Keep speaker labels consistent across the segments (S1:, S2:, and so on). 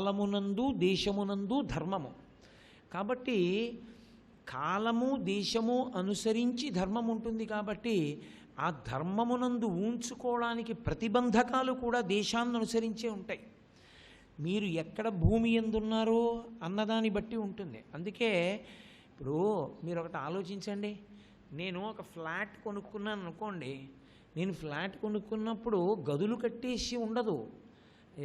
S1: కాలమునందు దేశమునందు ధర్మము. కాబట్టి కాలము దేశము అనుసరించి ధర్మం ఉంటుంది. కాబట్టి ఆ ధర్మమునందు ఉంచుకోవడానికి ప్రతిబంధకాలు కూడా దేశాన్ని అనుసరించే ఉంటాయి. మీరు ఎక్కడ భూమి ఎందున్నారో అన్నదాన్ని బట్టి ఉంటుంది. అందుకే ఇప్పుడు మీరు ఒకటి ఆలోచించండి. నేను ఒక ఫ్లాట్ కొనుక్కున్నాను అనుకోండి. నేను ఫ్లాట్ కొనుక్కున్నప్పుడు గదులు కట్టేసి ఉండదు,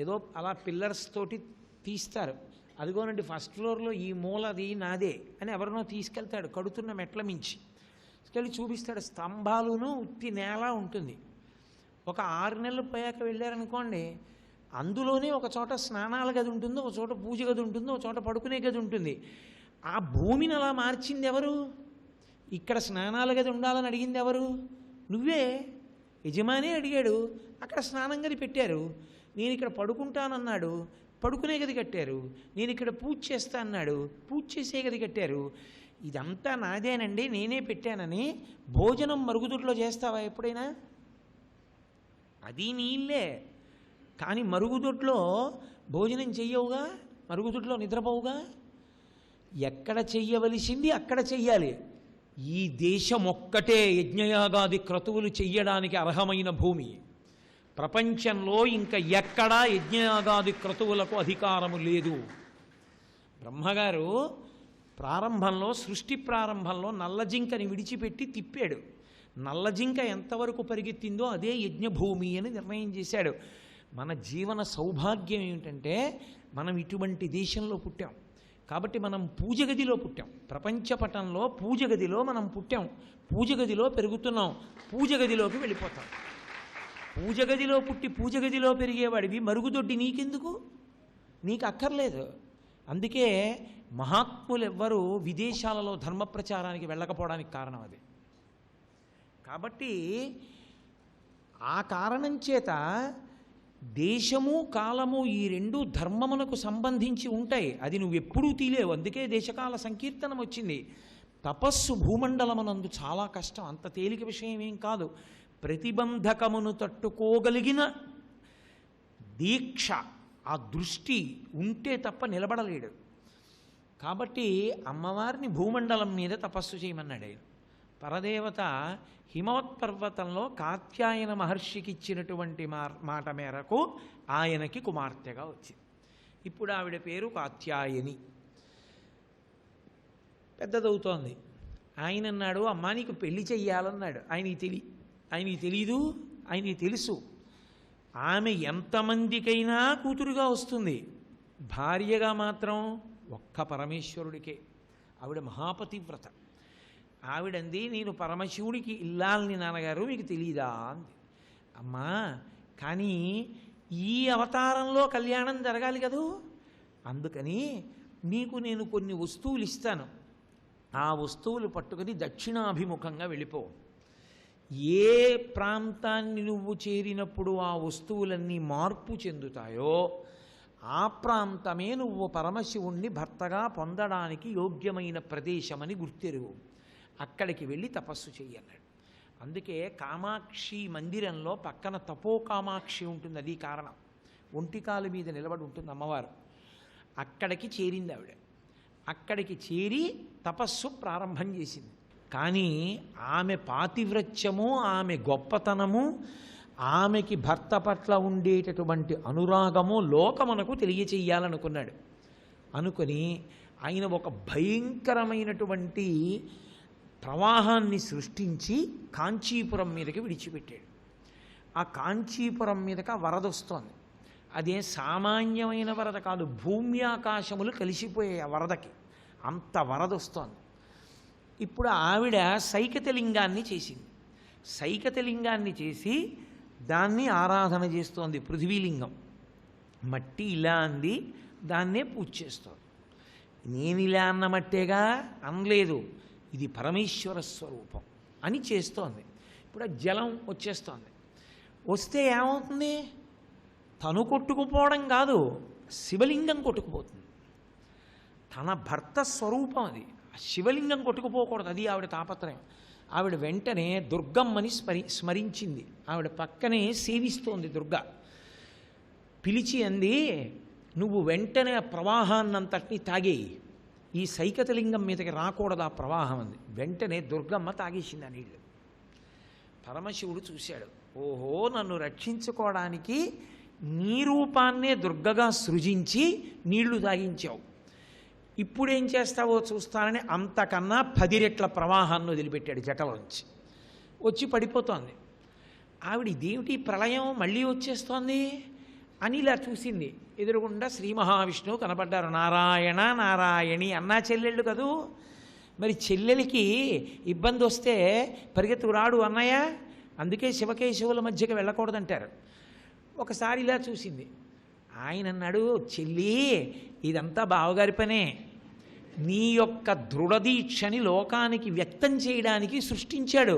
S1: ఏదో అలా పిల్లర్స్ తోటి తీస్తారు. అదిగోనండి ఫస్ట్ ఫ్లోర్లో ఈ మూలది నాదే అని ఎవరినో తీసుకెళ్తాడు కడుతున్న మెట్ల మించి తీసుకెళ్ళి చూపిస్తాడు. స్తంభాలును ఉత్తి నేల ఉంటుంది. ఒక 6 నెలలు పోయాక వెళ్ళారనుకోండి, అందులోనే ఒక చోట స్నానాల గది ఉంటుంది, ఒక చోట పూజ గది ఉంటుంది, ఒక చోట పడుకునే గది ఉంటుంది. ఆ భూమిని అలా మార్చింది ఎవరు? ఇక్కడ స్నానాల గది ఉండాలని అడిగింది ఎవరు? నువ్వే. యజమాని అడిగాడు, అక్కడ స్నానం గది పెట్టారు. నేను ఇక్కడ పడుకుంటానన్నాడు, పడుకునే గది కట్టారు. నేను ఇక్కడ పూజ చేస్తా అన్నాడు, పూజ చేసే గది కట్టారు. ఇదంతా నాదేనండి, నేనే పెట్టానని భోజనం మరుగుదొడ్లో చేస్తావా ఎప్పుడైనా? అది నీ ఇల్లే. కానీ మరుగుదొడ్లో భోజనం చెయ్యవుగా, మరుగుదొడ్లో నిద్రపోవుగా. ఎక్కడ చెయ్యవలసింది అక్కడ చెయ్యాలి. ఈ దేశం ఒక్కటే యజ్ఞయాగాది క్రతువులు చెయ్యడానికి అర్హమైన భూమి. ప్రపంచంలో ఇంకా ఎక్కడా యజ్ఞయాగాది క్రతువులకు అధికారము లేదు. బ్రహ్మగారు ప్రారంభంలో, సృష్టి ప్రారంభంలో నల్లజింకని విడిచిపెట్టి తిప్పాడు. నల్లజింక ఎంతవరకు పరిగెత్తిందో అదే యజ్ఞభూమి అని నిర్ణయం చేశాడు. మన జీవన సౌభాగ్యం ఏమిటంటే మనం ఇటువంటి దేశంలో పుట్టాం. కాబట్టి మనం పూజ గదిలో పుట్టాం. ప్రపంచ పటంలో పూజ గదిలో మనం పుట్టాం. పూజ గదిలో పెరుగుతున్నాం, పూజ గదిలోకి వెళ్ళిపోతాం. పూజ గదిలో పుట్టి పూజ గదిలో పెరిగేవాడివి మరుగుదొడ్డి నీకెందుకు? నీకు అక్కర్లేదు. అందుకే మహాత్ములు ఎవ్వరూ విదేశాలలో ధర్మ ప్రచారానికి వెళ్ళకపోవడానికి కారణం అది. కాబట్టి ఆ కారణం చేత దేశము కాలము ఈ రెండు ధర్మమునకు సంబంధించి ఉంటాయి. అది నువ్వు ఎప్పుడూ తీలేవు. అందుకే దేశకాల సంకీర్తనం వచ్చింది. తపస్సు భూమండలమునందు చాలా కష్టం, అంత తేలిక విషయం ఏం కాదు. ప్రతిబంధకమును తట్టుకోగలిగిన దీక్ష, ఆ దృష్టి ఉంటే తప్ప నిలబడలేడు. కాబట్టి అమ్మవారిని భూమండలం మీద తపస్సు చేయమన్నాడు ఆయన. పరదేవత హిమవత్ పర్వతంలో కాత్యాయన మహర్షికి ఇచ్చినటువంటి మాట మేరకు ఆయనకి కుమార్తెగా వచ్చింది. ఇప్పుడు ఆవిడ పేరు కాత్యాయని. పెద్దదవుతోంది. ఆయన అన్నాడు, అమ్మా నీకు పెళ్లి చెయ్యాలన్నాడు. ఆయనకి తెలీదు, ఆయనకి తెలుసు. ఆమె ఎంతమందికైనా కూతురుగా వస్తుంది, భార్యగా మాత్రం ఒక్క పరమేశ్వరుడికే. ఆవిడ మహాపతివ్రత. ఆవిడంది, నేను పరమశివుడికి ఇల్లాలని నాన్నగారు, మీకు తెలీదా అంది. అమ్మా కానీ ఈ అవతారంలో కళ్యాణం జరగాలి కదూ, అందుకని నీకు నేను కొన్ని వస్తువులు ఇస్తాను. ఆ వస్తువులు పట్టుకొని దక్షిణాభిముఖంగా వెళ్ళిపో. ఏ ప్రాంతాన్ని నువ్వు చేరినప్పుడు ఆ వస్తువులన్నీ మార్పు చెందుతాయో ఆ ప్రాంతమే నువ్వు పరమశివుణ్ణి భర్తగా పొందడానికి యోగ్యమైన ప్రదేశమని గుర్తెరుగు. అక్కడికి వెళ్ళి తపస్సు చెయ్యన్నాడు. అందుకే కామాక్షి మందిరంలో పక్కన తపో కామాక్షి ఉంటుంది. అది కారణం. ఒంటికాలు మీద నిలబడి ఉంటుంది అమ్మవారు. అక్కడికి చేరింది ఆవిడ. అక్కడికి చేరి తపస్సు ప్రారంభం చేసింది. కానీ ఆమె పాతివ్రత్యము, ఆమె గొప్పతనము, ఆమెకి భర్త పట్ల ఉండేటటువంటి అనురాగము లోకమునకు తెలియచేయాలనుకున్నాడు. అనుకుని ఆయన ఒక భయంకరమైనటువంటి ప్రవాహాన్ని సృష్టించి కాంచీపురం మీదకి విడిచిపెట్టాడు. ఆ కాంచీపురం మీదకి ఆ వరద వస్తోంది. అదే సామాన్యమైన వరద కాదు, భూమి ఆకాశములు కలిసిపోయే ఆ వరదకి అంత వరద వస్తోంది. ఇప్పుడు ఆవిడ సైకతలింగాన్ని చేసింది. సైకతలింగాన్ని చేసి దాన్ని ఆరాధన చేస్తోంది. పృథ్వీలింగం మట్టి ఇలా అంది, దాన్నే పూజ చేస్తోంది. నేను ఇలా అన్న మట్టేగా అనలేదు, ఇది పరమేశ్వర స్వరూపం అని చేస్తోంది. ఇప్పుడు జలం వచ్చేస్తోంది. వస్తే ఏమవుతుంది? తను కొట్టుకుపోవడం కాదు, శివలింగం కొట్టుకుపోతుంది. తన భర్త స్వరూపం అది. శివలింగం కొట్టుకుపోకూడదు, అది ఆవిడ తాపత్రయం. ఆవిడ వెంటనే దుర్గమ్మని స్మరించింది. ఆవిడ పక్కనే సేవిస్తోంది దుర్గ. పిలిచి అంది, నువ్వు వెంటనే ఆ ప్రవాహాన్నంతటినీ తాగేయి, ఈ సైకతలింగం మీదకి రాకూడదు ఆ ప్రవాహం అంది. వెంటనే దుర్గమ్మ తాగేసింది ఆ నీళ్ళు. పరమశివుడు చూశాడు, ఓహో, నన్ను రక్షించుకోవడానికి నీ రూపాన్నే దుర్గగా సృజించి నీళ్లు తాగించావు, ఇప్పుడేం చేస్తావో చూస్తానని అంతకన్నా 10 రెట్ల ప్రవాహాన్ని వదిలిపెట్టాడు జటలోంచి. వచ్చి పడిపోతోంది. ఆవిడ ఇదేమిటి ప్రళయం మళ్ళీ వచ్చేస్తోంది అని ఇలా చూసింది. ఎదురుగుండా శ్రీ మహావిష్ణువు కనపడ్డారు. నారాయణ నారాయణి అన్నా చెల్లెళ్ళు కదూ, మరి చెల్లెలికి ఇబ్బంది వస్తే పరిగెత్తు రాడు అన్నయ్య, అందుకే శివకేశవుల మధ్యకి వెళ్ళకూడదంటారు. ఒకసారి ఇలా చూసింది. ఆయన అన్నాడు, చెల్లి ఇదంతా బావగారి పనే, నీ యొక్క దృఢదీక్షని లోకానికి వ్యక్తం చేయడానికి సృష్టించాడు.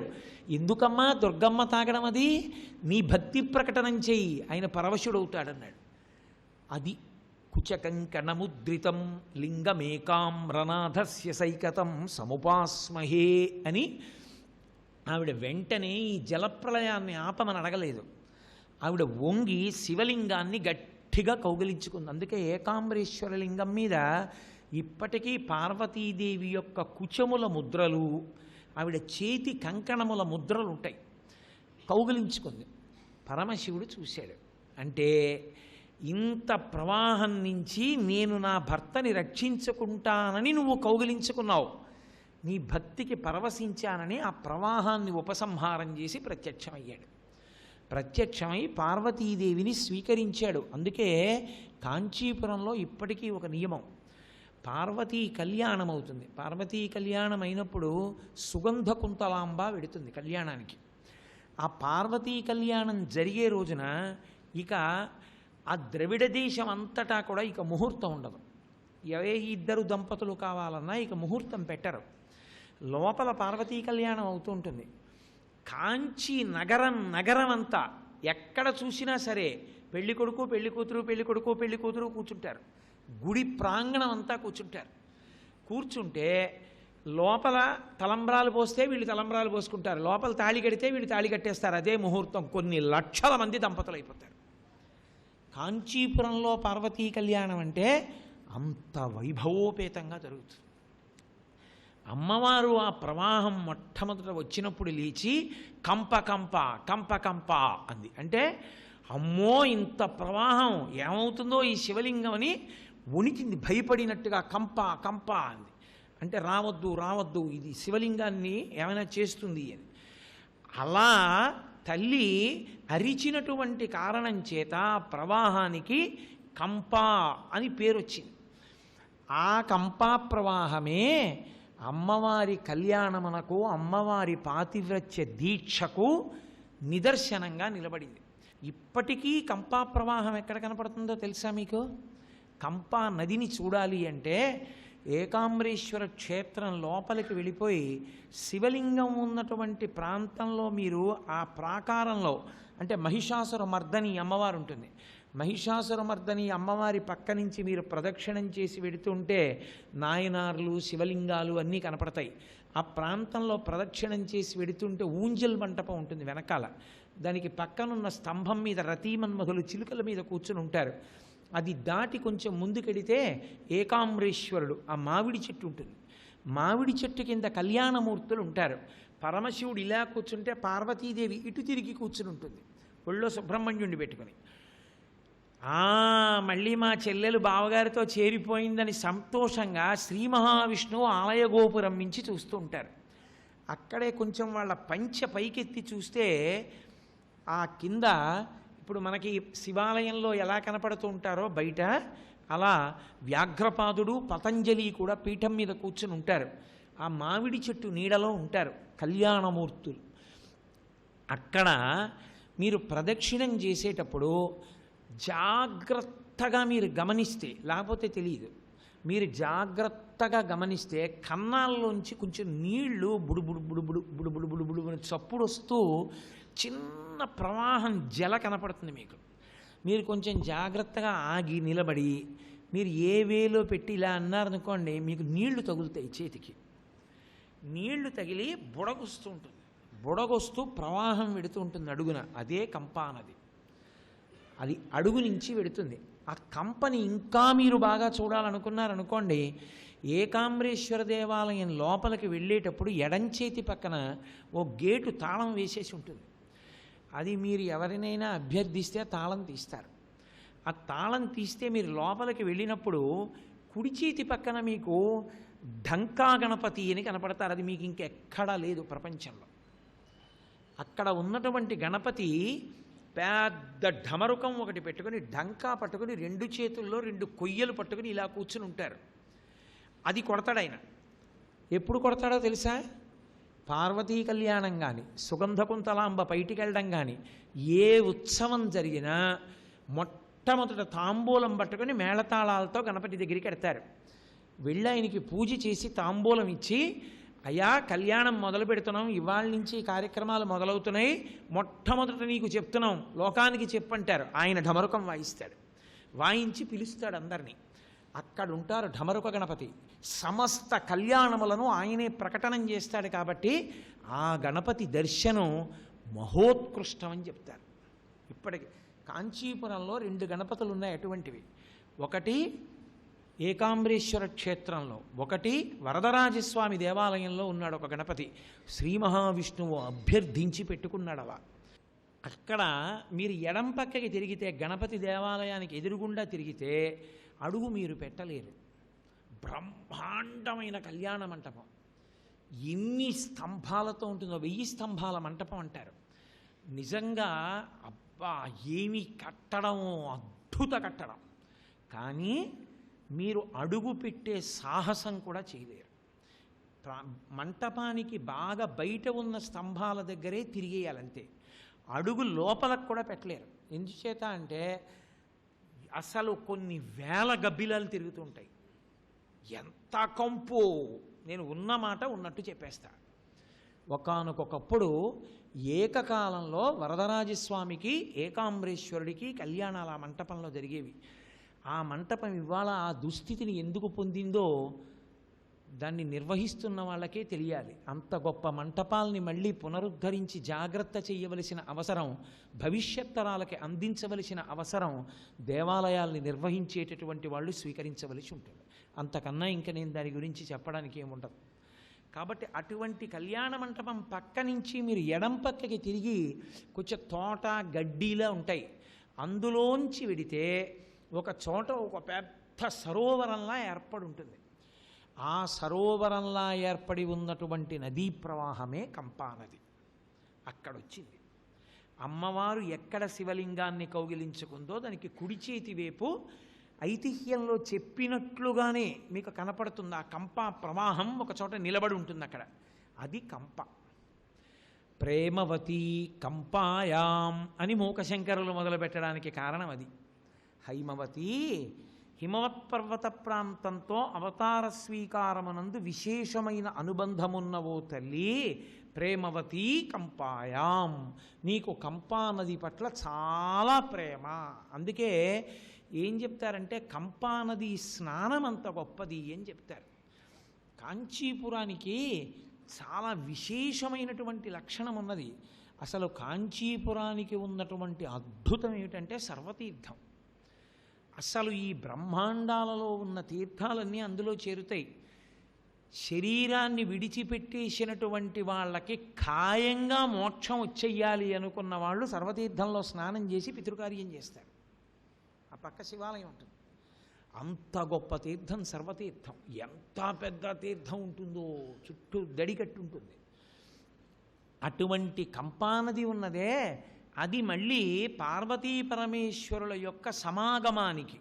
S1: ఎందుకమ్మా దుర్గమ్మ తాగడం, అది నీ భక్తి ప్రకటనం చెయ్యి, ఆయన పరవశుడవుతాడన్నాడు. అది కుచకంకణముద్రితం లింగమేకామ్రనాథస్య సైకతం సముపాస్మహే అని ఆవిడ వెంటనే ఈ జలప్రలయాన్ని ఆపమని అడగలేదు. ఆవిడ వంగి శివలింగాన్ని గట్టిగా కౌగిలించుకుంది. అందుకే ఏకాంబరేశ్వర లింగం మీద ఇప్పటికీ పార్వతీదేవి యొక్క కుచముల ముద్రలు, ఆవిడ చేతి కంకణముల ముద్రలు ఉంటాయి. కౌగిలించుకుంది. పరమశివుడు చూశాడు. అంటే ఇంత ప్రవాహం నుంచి నేను నా భర్తని రక్షించుకుంటానని నువ్వు కౌగిలించుకున్నావు, నీ భక్తికి పరవశించానని ఆ ప్రవాహాన్ని ఉపసంహారం చేసి ప్రత్యక్షమయ్యాడు. ప్రత్యక్షమై పార్వతీదేవిని స్వీకరించాడు. అందుకే కాంచీపురంలో ఇప్పటికీ ఒక నియమం, పార్వతీ కళ్యాణం అవుతుంది. పార్వతీ కళ్యాణం అయినప్పుడు సుగంధ కుంతలాంబ వెడుతుంది కళ్యాణానికి. ఆ పార్వతీ కళ్యాణం జరిగే రోజున ఇక ఆ ద్రవిడ దేశం అంతటా కూడా ఇక ముహూర్తం ఉండదు. ఏ ఇద్దరు దంపతులు కావాలన్నా ఇక ముహూర్తం పెట్టరు. లోపల పార్వతీ కళ్యాణం అవుతూ ఉంటుంది. కాంచీ నగరం అంతా ఎక్కడ చూసినా సరే పెళ్లి కొడుకు పెళ్లి కూతురు, పెళ్లి కొడుకు పెళ్లి కూతురు కూర్చుంటారు. గుడి ప్రాంగణం అంతా కూర్చుంటారు. కూర్చుంటే లోపల తలంబ్రాలు పోస్తే వీళ్ళు తలంబ్రాలు పోసుకుంటారు, లోపల తాళి కడితే వీళ్ళు తాళి కట్టేస్తారు. అదే ముహూర్తం. కొన్ని లక్షల మంది దంపతులు అయిపోతారు. కాంచీపురంలో పార్వతీ కళ్యాణం అంటే అంత వైభవోపేతంగా జరుగుతుంది. అమ్మవారు ఆ ప్రవాహం మొట్టమొదట వచ్చినప్పుడు లేచి కంప కంప కంప కంప అంది. అంటే అమ్మో ఇంత ప్రవాహం ఏమవుతుందో ఈ శివలింగం అని వణికింది, భయపడినట్టుగా కంప కంప అంది. అంటే రావద్దు రావద్దు, ఇది శివలింగాన్ని ఏమైనా చేస్తుంది అని. అలా తల్లి అరిచినటువంటి కారణం చేత ప్రవాహానికి కంప అని పేరు వచ్చింది. ఆ కంపా ప్రవాహమే అమ్మవారి కళ్యాణమునకు, అమ్మవారి పాతివ్రత్య దీక్షకు నిదర్శనంగా నిలబడింది. ఇప్పటికీ కంపా ప్రవాహం ఎక్కడ కనపడుతుందో తెలుసా మీకు? కంపా నదిని చూడాలి అంటే ఏకాంబరేశ్వర క్షేత్రం లోపలికి వెళ్ళిపోయి శివలింగం ఉన్నటువంటి ప్రాంతంలో మీరు ఆ ప్రాకారంలో, అంటే మహిషాసుర మర్దని అమ్మవారు ఉంటుంది, మహిషాసుర మర్దని అమ్మవారి పక్క నుంచి మీరు ప్రదక్షిణం చేసి వెడుతుంటే నాయనార్లు శివలింగాలు అన్నీ కనపడతాయి. ఆ ప్రాంతంలో ప్రదక్షిణం చేసి వెడుతుంటే ఊంజల్ మంటపం ఉంటుంది వెనకాల, దానికి పక్కనున్న స్తంభం మీద రతీమన్మధులు చిలుకల మీద కూర్చుని ఉంటారు. అది దాటి కొంచెం ముందుకెడితే ఏకాంబరేశ్వరుడు ఆ మామిడి చెట్టు ఉంటుంది. మామిడి చెట్టు కింద కళ్యాణమూర్తులు ఉంటారు. పరమశివుడు ఇలా కూర్చుంటే పార్వతీదేవి ఇటు తిరిగి కూర్చుని ఉంటుంది, ఒళ్ళో సుబ్రహ్మణ్యుడిని పెట్టుకుని. మళ్ళీ మా చెల్లెలు బావగారితో చేరిపోయిందని సంతోషంగా శ్రీ మహావిష్ణువు ఆలయ గోపురం నుంచి చూస్తూ ఉంటారు. అక్కడే కొంచెం వాళ్ళ పంచె పైకెత్తి చూస్తే ఆ కింద ఇప్పుడు మనకి శివాలయంలో ఎలా కనపడుతూ ఉంటారో బయట, అలా వ్యాఘ్రపాదుడు పతంజలి కూడా పీఠం మీద కూర్చుని ఉంటారు. ఆ మామిడి చెట్టు నీడలో ఉంటారు కళ్యాణమూర్తులు. అక్కడ మీరు ప్రదక్షిణం చేసేటప్పుడు జాగ్రత్తగా మీరు గమనిస్తే, లేకపోతే తెలియదు, మీరు జాగ్రత్తగా గమనిస్తే కన్నాల్లోంచి కొంచెం నీళ్లు బుడుబుడు బుడుబుడు బుడుబుడు బుడుబుడు చప్పుడు వస్తూ చిన్న ప్రవాహం జల కనపడుతుంది మీకు. మీరు కొంచెం జాగ్రత్తగా ఆగి నిలబడి మీరు ఏ వేలో పెట్టి ఇలా అన్నారనుకోండి, మీకు నీళ్లు తగులుతాయి చేతికి. నీళ్లు తగిలి బుడగొస్తూ ఉంటుంది, బుడగొస్తూ ప్రవాహం వెడుతూ ఉంటుంది అడుగున. అదే కంపా నది. అది అడుగు నుంచి వెడుతుంది. ఆ కంపని ఇంకా మీరు బాగా చూడాలనుకున్నారనుకోండి, ఏకాంబరేశ్వర దేవాలయం లోపలికి వెళ్ళేటప్పుడు ఎడంచేతి పక్కన ఓ గేటు తాళం వేసేసి ఉంటుంది. అది మీరు ఎవరినైనా అభ్యర్థిస్తే తాళం తీస్తారు. ఆ తాళం తీస్తే మీరు లోపలికి వెళ్ళినప్పుడు కుడి చేతి పక్కన మీకు ఢంకా గణపతి అని కనపడతారు. అది మీకు ఇంకెక్కడా లేదు ప్రపంచంలో. అక్కడ ఉన్నటువంటి గణపతి పెద్ద ఢమరుకం ఒకటి పెట్టుకుని ఢంకా పట్టుకుని 2 చేతుల్లో 2 కొయ్యలు పట్టుకుని ఇలా కూర్చుని ఉంటారు. అది కొడతాడు ఆయన. ఎప్పుడు కొడతాడో తెలుసా? పార్వతీ కళ్యాణం కానీ, సుగంధకుంతలాంబ బయటికి వెళ్ళడం కానీ, ఏ ఉత్సవం జరిగినా మొట్టమొదట తాంబూలం పట్టుకొని మేళతాళాలతో గణపతి దగ్గరికి ఎడతారు. వెళ్ళి ఆయనకి పూజ చేసి తాంబూలం ఇచ్చి, అయ్యా కళ్యాణం మొదలు పెడుతున్నాం, ఇవాళ నుంచి కార్యక్రమాలు మొదలవుతున్నాయి, మొట్టమొదట నీకు చెప్తున్నాం, లోకానికి చెప్పంటారు. ఆయన ఢమరుకం వాయిస్తాడు. వాయించి పిలుస్తాడు అందరినీ. అక్కడ ఉంటారు ఢమరుక గణపతి. సమస్త కళ్యాణములను ఆయనే ప్రకటనం చేస్తాడు. కాబట్టి ఆ గణపతి దర్శనం మహోత్కృష్టం అని చెప్తారు. ఇప్పటికి కాంచీపురంలో 2 గణపతులు ఉన్నాయి అటువంటివి. ఒకటి ఏకాంబరేశ్వర క్షేత్రంలో, ఒకటి వరదరాజస్వామి దేవాలయంలో ఉన్నాడు ఒక గణపతి. శ్రీ మహావిష్ణువు అభ్యర్థించి పెట్టుకున్నాడు అలా. అక్కడ మీరు ఎడం పక్కకి తిరిగితే, గణపతి దేవాలయానికి ఎదురుగుండా తిరిగితే అడుగు మీరు పెట్టలేరు. బ్రహ్మాండమైన కళ్యాణ మంటపం. ఎన్ని స్తంభాలతో ఉంటుందో, 1000 స్తంభాల మంటపం అంటారు. నిజంగా అబ్బా ఏమి కట్టడం, అద్భుత కట్టడం. కానీ మీరు అడుగు పెట్టే సాహసం కూడా చేయలేరు. మంటపానికి బాగా బయట ఉన్న స్తంభాల దగ్గరే తిరిగేయాలంతే. అడుగు లోపలకు కూడా పెట్టలేరు. ఎందుచేత అంటే అసలు కొన్ని వేల గబ్బిలాలు తిరుగుతుంటాయి. ఎంత కంపు! నేను ఉన్న మాట ఉన్నట్టు చెప్పేస్తా. ఒకానొకప్పుడు ఏకకాలంలో వరదరాజస్వామికి, ఏకాంబరేశ్వరుడికి కళ్యాణాలు ఆ మంటపంలో జరిగేవి. ఆ మంటపం ఇవాళ ఆ దుస్థితిని ఎందుకు పొందిందో దాన్ని నిర్వహిస్తున్న వాళ్ళకే తెలియాలి. అంత గొప్ప మంటపాలని మళ్ళీ పునరుద్ధరించి జాగ్రత్త చేయవలసిన అవసరం, భవిష్యత్ తరాలకి అందించవలసిన అవసరం దేవాలయాల్ని నిర్వహించేటటువంటి వాళ్ళు స్వీకరించవలసి ఉంటుంది. అంతకన్నా ఇంకా నేను దాని గురించి చెప్పడానికి ఏముండదు. కాబట్టి అటువంటి కళ్యాణ మంటపం పక్క నుంచి మీరు ఎడం పక్కకి తిరిగి కొంచెం తోట గడ్డిలా ఉంటాయి. అందులోంచి వెడితే ఒక చోట ఒక పెద్ద సరోవరంలా ఏర్పడి ఉంటుంది. ఆ సరోవరంలా ఏర్పడి ఉన్నటువంటి నదీ ప్రవాహమే కంపానది. అక్కడొచ్చింది. అమ్మవారు ఎక్కడ శివలింగాన్ని కౌగిలించుకుందో దానికి కుడి చేతి వైపు ఐతిహ్యంలో చెప్పినట్లుగానే మీకు కనపడుతుంది. ఆ కంప ప్రవాహం ఒక చోట నిలబడి ఉంటుంది అక్కడ. అది కంప. ప్రేమవతి కంపాయాం అని మూకశంకరులు మొదలుపెట్టడానికి కారణం అది. హైమవతి హిమవత్ పర్వత ప్రాంతంతో అవతార స్వీకారమునందు విశేషమైన అనుబంధమున్నవో తల్లి, ప్రేమవతి కంపాయాం, నీకు కంపా నది పట్ల చాలా ప్రేమ. అందుకే ఏం చెప్తారంటే కంపా నది స్నానం అంత గొప్పది అని చెప్తారు. కాంచీపురానికి చాలా విశేషమైనటువంటి లక్షణం ఉన్నది. అసలు కాంచీపురానికి ఉన్నటువంటి అద్భుతం ఏమిటంటే సర్వతీర్థం. అసలు ఈ బ్రహ్మాండాలలో ఉన్న తీర్థాలన్నీ అందులో చేరుతాయి. శరీరాన్ని విడిచిపెట్టేసినటువంటి వాళ్ళకి ఖాయంగా మోక్షం వచ్చేయాలి అనుకున్న వాళ్ళు సర్వతీర్థంలో స్నానం చేసి పితృకార్యం చేస్తారు. ఆ పక్క శివాలయం ఉంటుంది. అంత గొప్ప తీర్థం సర్వతీర్థం. ఎంత పెద్ద తీర్థం ఉంటుందో, చుట్టూ దడికట్టు ఉంటుంది. అటువంటి కంపానది ఉన్నదే, అది మళ్ళీ పార్వతీ పరమేశ్వరుల యొక్క సమాగమానికి,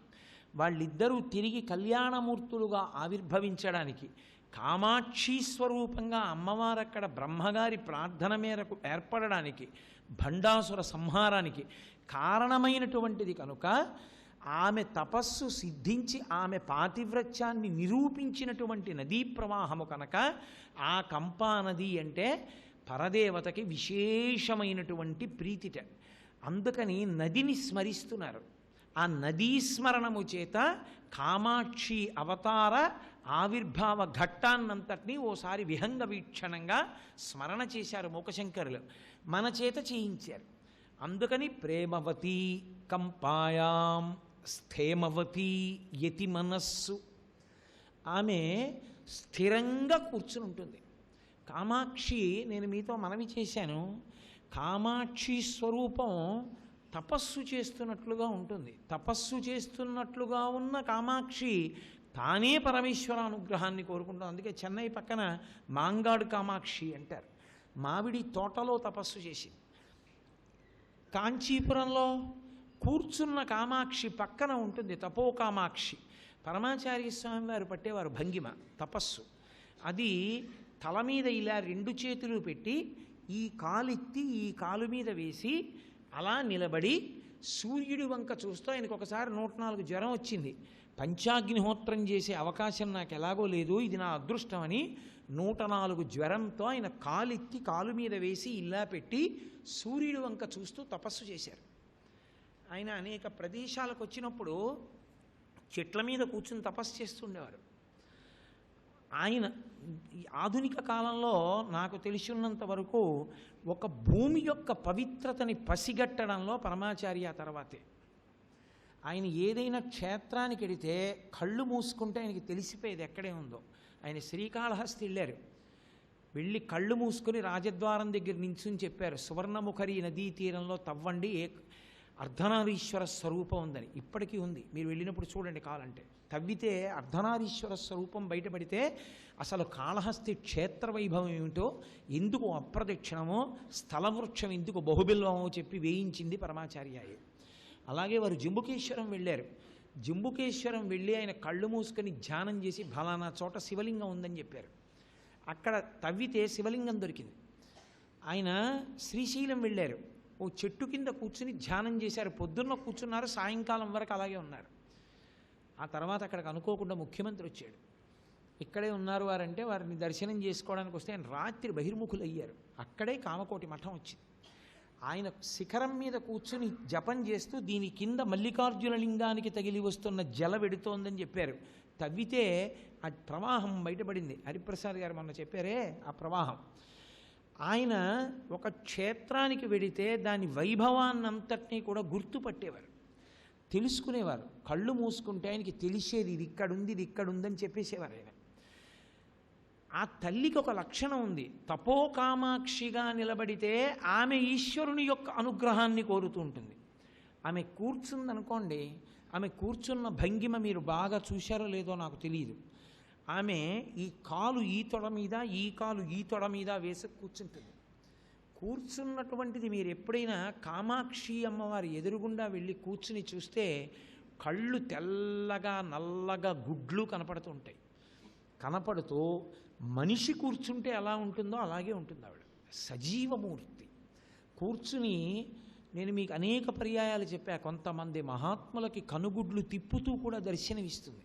S1: వాళ్ళిద్దరూ తిరిగి కళ్యాణమూర్తులుగా ఆవిర్భవించడానికి, కామాక్షి స్వరూపంగా అమ్మవారు అక్కడ బ్రహ్మగారి ప్రార్థన మేరకు ఏర్పడడానికి, భండాసుర సంహారానికి కారణమైనటువంటిది కనుక, ఆమె తపస్సు సిద్ధించి ఆమె పాతివ్రత్యాన్ని నిరూపించినటువంటి నదీ ప్రవాహము కనుక ఆ కంపా నది అంటే పరదేవతకి విశేషమైనటువంటి ప్రీతిట. అందుకని నదిని స్మరిస్తున్నారు. ఆ నదీ స్మరణము చేత కామాక్షి అవతార ఆవిర్భావ ఘట్టాన్నంతటినీ ఓసారి విహంగ వీక్షణంగా స్మరణ చేశారు మూకశంకరులు. మన చేత చేయించారు. అందుకని ప్రేమవతి కంపాయాం స్థేమవతి యతి మనస్సు, ఆమె స్థిరంగా కూర్చుని ఉంటుంది. కామాక్షి, నేను మీతో మనవి చేశాను, కామాక్షి స్వరూపం తపస్సు చేస్తున్నట్లుగా ఉంటుంది. తపస్సు చేస్తున్నట్లుగా ఉన్న కామాక్షి తానే పరమేశ్వర అనుగ్రహాన్ని కోరుకుంటాం. అందుకే చెన్నై పక్కన మాంగాడు కామాక్షి అంటారు. మామిడి తోటలో తపస్సు చేసింది. కాంచీపురంలో కూర్చున్న కామాక్షి పక్కన ఉంటుంది తపో కామాక్షి. పరమాచార్య స్వామి వారు పట్టేవారు భంగిమ తపస్సు. అది తల మీద ఇలా 2 చేతులు పెట్టి ఈ కాలెత్తి ఈ కాలు మీద వేసి అలా నిలబడి సూర్యుడి వంక చూస్తూ, ఆయనకు ఒకసారి 104 జ్వరం వచ్చింది. పంచాగ్నిహోత్రం చేసే అవకాశం నాకు ఎలాగో లేదు, ఇది నా అదృష్టం అని 104 జ్వరంతో ఆయన కాలెత్తి కాలు మీద వేసి ఇలా పెట్టి సూర్యుడి వంక చూస్తూ తపస్సు చేశారు. ఆయన అనేక ప్రదేశాలకు వచ్చినప్పుడు చెట్ల మీద కూర్చుని తపస్సు చేస్తుండేవారు. ఆయన ఆధునిక కాలంలో నాకు తెలిసినంత వరకు ఒక భూమి యొక్క పవిత్రతని పసిగట్టడంలో పరమాచార్య తర్వాతే. ఆయన ఏదైనా క్షేత్రానికి వెడితే కళ్ళు మూసుకుంటే ఆయనకి తెలిసిపోయేది ఎక్కడే ఉందో. ఆయన శ్రీకాళహస్తి వెళ్ళారు, వెళ్ళి కళ్ళు మూసుకుని రాజద్వారం దగ్గర నించుని చెప్పారు, సువర్ణముఖరి నదీ తీరంలో తవ్వండి, అర్ధనారీశ్వర స్వరూపం ఉందని. ఇప్పటికీ ఉంది, మీరు వెళ్ళినప్పుడు చూడండి కావాలంటే. తవ్వితే అర్ధనారీశ్వర స్వరూపం బయటపడితే అసలు కాళహస్తి క్షేత్ర వైభవం ఏమిటో, ఎందుకు అప్రదక్షిణమో, స్థలవృక్షం ఎందుకు బహుబిల్వమో చెప్పి వేయించింది పరమాచార్యాయే. అలాగే వారు జంబుకేశ్వరం వెళ్ళారు. జంబుకేశ్వరం వెళ్ళి ఆయన కళ్ళు మూసుకొని ధ్యానం చేసి ఫలానా చోట శివలింగం ఉందని చెప్పారు. అక్కడ తవ్వితే శివలింగం దొరికింది. ఆయన శ్రీశైలం వెళ్ళారు, ఓ చెట్టు కింద కూర్చుని ధ్యానం చేశారు. పొద్దున్న కూర్చున్నారు, సాయంకాలం వరకు అలాగే ఉన్నారు. ఆ తర్వాత అక్కడికి అనుకోకుండా ముఖ్యమంత్రి వచ్చాడు. ఇక్కడే ఉన్నారు వారంటే వారిని దర్శనం చేసుకోవడానికి వస్తే ఆయన రాత్రి బహిర్ముఖులు అయ్యారు. అక్కడే కామకోటి మఠం వచ్చింది. ఆయన శిఖరం మీద కూర్చుని జపం చేస్తూ దీని కింద మల్లికార్జున లింగానికి తగిలి వస్తున్న జల వెడుతోందని చెప్పారు. తవ్వితే ఆ ప్రవాహం బయటపడింది. హరిప్రసాద్ గారు మొన్న చెప్పారే ఆ ప్రవాహం. ఆయన ఒక క్షేత్రానికి వెడితే దాని వైభవాన్నంతటినీ కూడా గుర్తుపట్టేవారు, తెలుసుకునేవారు. కళ్ళు మూసుకుంటే ఆయనకి తెలిసేది ఇది ఇక్కడుంది, ఇది ఇక్కడుందని చెప్పేసేవారు ఆయన. ఆ తల్లికి ఒక లక్షణం ఉంది, తపోకామాక్షిగా నిలబడితే ఆమె ఈశ్వరుని యొక్క అనుగ్రహాన్ని కోరుతూ ఉంటుంది. ఆమె కూర్చుందనుకోండి, ఆమె కూర్చున్న భంగిమ మీరు బాగా చూశారో లేదో నాకు తెలియదు. ఆమె ఈ కాలు ఈ తొడ మీద, ఈ కాలు ఈ తొడ మీద వేసి కూర్చుంటుంది. కూర్చున్నటువంటిది మీరు ఎప్పుడైనా కామాక్షి అమ్మవారి ఎదురుగుండా వెళ్ళి కూర్చుని చూస్తే కళ్ళు తెల్లగా నల్లగా గుడ్లు కనపడుతూ ఉంటాయి. కనపడుతూ మనిషి కూర్చుంటే ఎలా ఉంటుందో అలాగే ఉంటుంది ఆవిడ, సజీవమూర్తి. కూర్చుని నేను మీకు అనేక పర్యాయాలు చెప్పా, కొంతమంది మహాత్ములకి కనుగుడ్లు తిప్పుతూ కూడా దర్శనమిస్తుంది.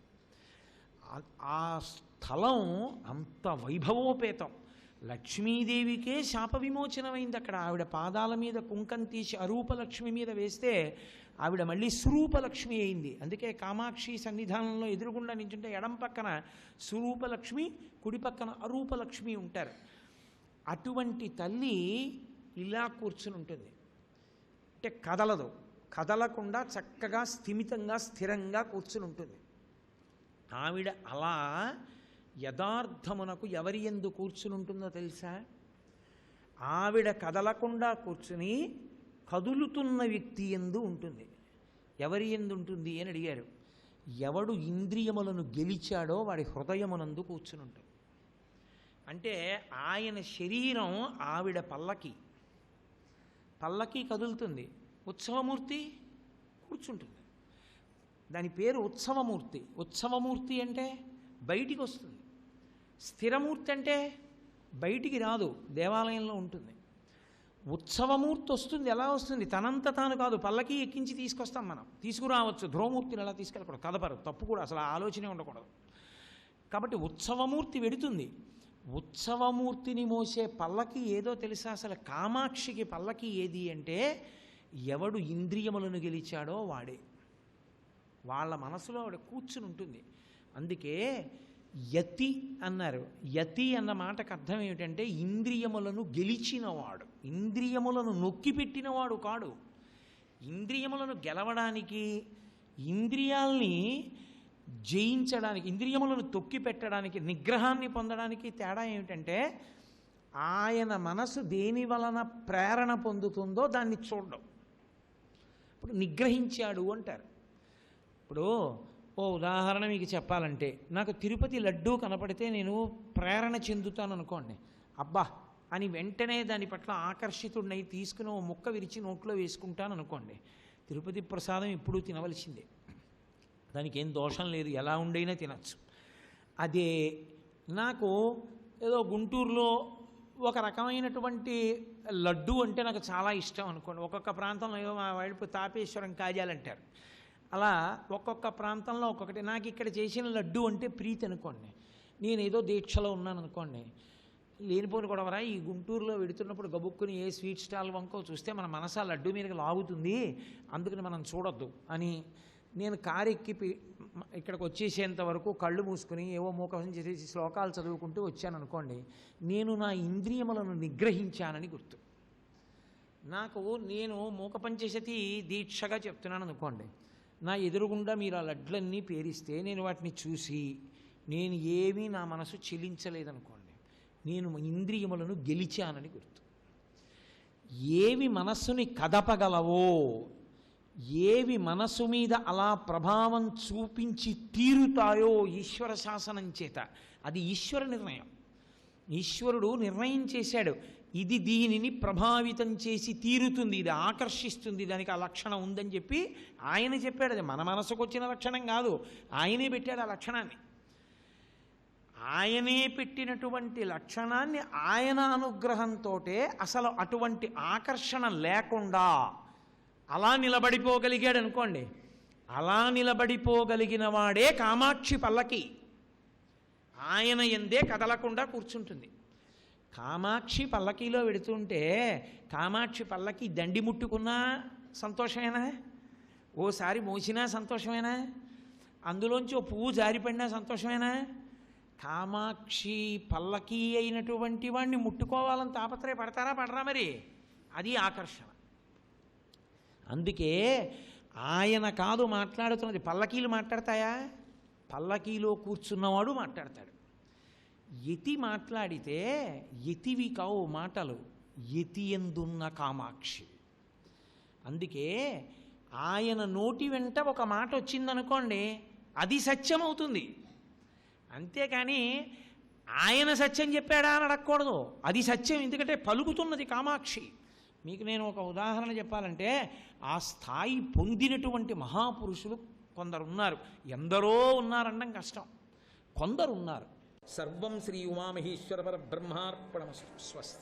S1: ఆ స్థలం అంత వైభవోపేతం. లక్ష్మీదేవికే శాప విమోచనమైంది అక్కడ. ఆవిడ పాదాల మీద కుంకం తీసి అరూపలక్ష్మి మీద వేస్తే ఆవిడ మళ్ళీ స్వరూపలక్ష్మి అయింది. అందుకే కామాక్షి సన్నిధానంలో ఎదురుగుండా నించుంటే ఎడం పక్కన స్వరూపలక్ష్మి, కుడి పక్కన అరూపలక్ష్మి ఉంటారు. అటువంటి తల్లి ఇలా కూర్చుని ఉంటుంది. అంటే కదలదు, కదలకుండా చక్కగా స్థిమితంగా స్థిరంగా కూర్చుని ఉంటుంది. ఆవిడ అలా యథార్థమునకు ఎవరి యందు కూర్చుని ఉంటుందో తెలుసా? ఆవిడ కదలకుండా కూర్చుని కదులుతున్న వ్యక్తి యందు ఉంటుంది. ఎవరి యందు ఉంటుంది అని అడిగారు. ఎవడు ఇంద్రియములను గెలిచాడో వాడి హృదయమునందు కూర్చుని ఉంటుంది. అంటే ఆయన శరీరం ఆవిడ పల్లకి, పల్లకి కదులుతుంది. ఉత్సవమూర్తి కూర్చుంటుంది. దాని పేరు ఉత్సవమూర్తి. ఉత్సవమూర్తి అంటే బయటికి వస్తుంది. స్థిరమూర్తి అంటే బయటికి రాదు, దేవాలయంలో ఉంటుంది. ఉత్సవమూర్తి వస్తుంది. ఎలా వస్తుంది? తనంత తాను కాదు, పల్లకి ఎక్కించి తీసుకొస్తాం మనం. తీసుకురావచ్చు, ధ్రువమూర్తిని ఎలా తీసుకెళ్ళకూడదు, కదపరు, తప్పు కూడా, అసలు ఆలోచనే ఉండకూడదు. కాబట్టి ఉత్సవమూర్తి వెడుతుంది. ఉత్సవమూర్తిని మోసే పల్లకి ఏదో తెలుసా? అసలు కామాక్షికి పల్లకి ఏది అంటే ఎవడు ఇంద్రియములను గెలిచాడో వాడే. వాళ్ళ మనసులో ఆవిడ కూర్చుని ఉంటుంది. అందుకే యతి అన్నారు. యతి అన్న మాటకు అర్థం ఏమిటంటే ఇంద్రియములను గెలిచినవాడు, ఇంద్రియములను నొక్కిపెట్టినవాడు కాడు. ఇంద్రియములను గెలవడానికి, ఇంద్రియాల్ని జయించడానికి, ఇంద్రియములను తొక్కి పెట్టడానికి, నిగ్రహాన్ని పొందడానికి తేడా ఏమిటంటే ఆయన మనసు దేని వలన ప్రేరణ పొందుతుందో దాన్ని చూడడం. ఇప్పుడు నిగ్రహించాడు అంటారు. ఇప్పుడు ఓ ఉదాహరణ మీకు చెప్పాలంటే, నాకు తిరుపతి లడ్డూ కనపడితే నేను ప్రేరణ చెందుతాను అనుకోండి. అబ్బా అని వెంటనే దాని పట్ల ఆకర్షితుడినై తీసుకుని ఓ ముక్క విరిచి నోట్లో వేసుకుంటాను అనుకోండి. తిరుపతి ప్రసాదం ఎప్పుడూ తినవలసిందే, దానికి ఏం దోషం లేదు, ఎలా ఉండైనా తినచ్చు. అదే నాకు ఏదో గుంటూరులో ఒక రకమైనటువంటి లడ్డు అంటే నాకు చాలా ఇష్టం అనుకోండి. ఒక్కొక్క ప్రాంతంలో ఏదో మా వైపు తాపేశ్వరం కాజాలంటారు, అలా ఒక్కొక్క ప్రాంతంలో ఒక్కొక్కటి. నాకు ఇక్కడ చేసిన లడ్డు అంటే ప్రీతి అనుకోండి. నేను ఏదో దీక్షలో ఉన్నాను అనుకోండి, లేనిపోని గొడవరా ఈ గుంటూరులో వెడుతున్నప్పుడు గబుక్కుని ఏ స్వీట్ స్టాల్ వంకో చూస్తే మన మనసా లడ్డు మీదకి లాగుతుంది, అందుకని మనం చూడొద్దు అని నేను కారెక్కి ఇక్కడికి వచ్చేసేంత వరకు కళ్ళు మూసుకుని ఏవో మూకం చేసి శ్లోకాలు చదువుకుంటూ వచ్చాను అనుకోండి, నేను నా ఇంద్రియములను నిగ్రహించానని గుర్తు. నేను మూక పంచశతి దీక్షగా చెప్తున్నాను అనుకోండి, నా ఎదురుగుండా మీరు ఆ లడ్లన్నీ పేరిస్తే నేను వాటిని చూసి నేను ఏమీ నా మనసు చెలించలేదనుకోండి, నేను ఇంద్రియములను గెలిచానని గుర్తు. ఏవి మనస్సుని కదపగలవో, ఏవి మనసు మీద అలా ప్రభావం చూపించి తీరుతాయో ఈశ్వర శాసనం చేత, అది ఈశ్వర నిర్ణయం. ఈశ్వరుడు నిర్ణయం చేశాడు, ఇది దీనిని ప్రభావితం చేసి తీరుతుంది, ఇది ఆకర్షిస్తుంది, దానికి ఆ లక్షణం ఉందని చెప్పి ఆయన చెప్పాడు. అది మన మనసుకు వచ్చిన లక్షణం కాదు, ఆయనే పెట్టాడు ఆ లక్షణాన్ని. ఆయనే పెట్టినటువంటి లక్షణాన్ని ఆయన అనుగ్రహంతో అసలు అటువంటి ఆకర్షణ లేకుండా అలా నిలబడిపోగలిగాడు అనుకోండి. అలా నిలబడిపోగలిగిన వాడే కామాక్షి పల్లకి, ఆయన ఎందే కదలకుండా కూర్చుంటుంది. కామాక్షి పల్లకీలో వెడుతుంటే కామాక్షి పల్లకి దండి ముట్టుకున్నా సంతోషమేనా, ఓసారి మోసినా సంతోషమేనా, అందులోంచి ఓ పువ్వు జారిపడినా సంతోషమేనా? కామాక్షి పల్లకీ అయినటువంటి వాడిని ముట్టుకోవాలని తాపత్రయపడతారా పడరా? మరి అది ఆకర్షణ. అందుకే ఆయన కాదు మాట్లాడుతున్నది, పల్లకీలు మాట్లాడతాయా? పల్లకీలో కూర్చున్నవాడు మాట్లాడతాడు. యతి మాట్లాడితే యతివి కావు మాటలు, యతి ఎందున్న కామాక్షి. అందుకే ఆయన నోటి వెంట ఒక మాట వచ్చిందనుకోండి, అది సత్యం అవుతుంది. అంతేకాని ఆయన సత్యం చెప్పాడా అని అడగకూడదు, అది సత్యం. ఎందుకంటే పలుకుతున్నది కామాక్షి. మీకు నేను ఒక ఉదాహరణ చెప్పాలంటే, ఆ స్థాయి పొందినటువంటి మహాపురుషులు కొందరున్నారు. ఎందరో ఉన్నారనడం కష్టం, కొందరున్నారు. సర్వం శ్రీ ఉమామహేశ్వర పరబ్రహ్మార్పణమస్తు. స్వస్తి.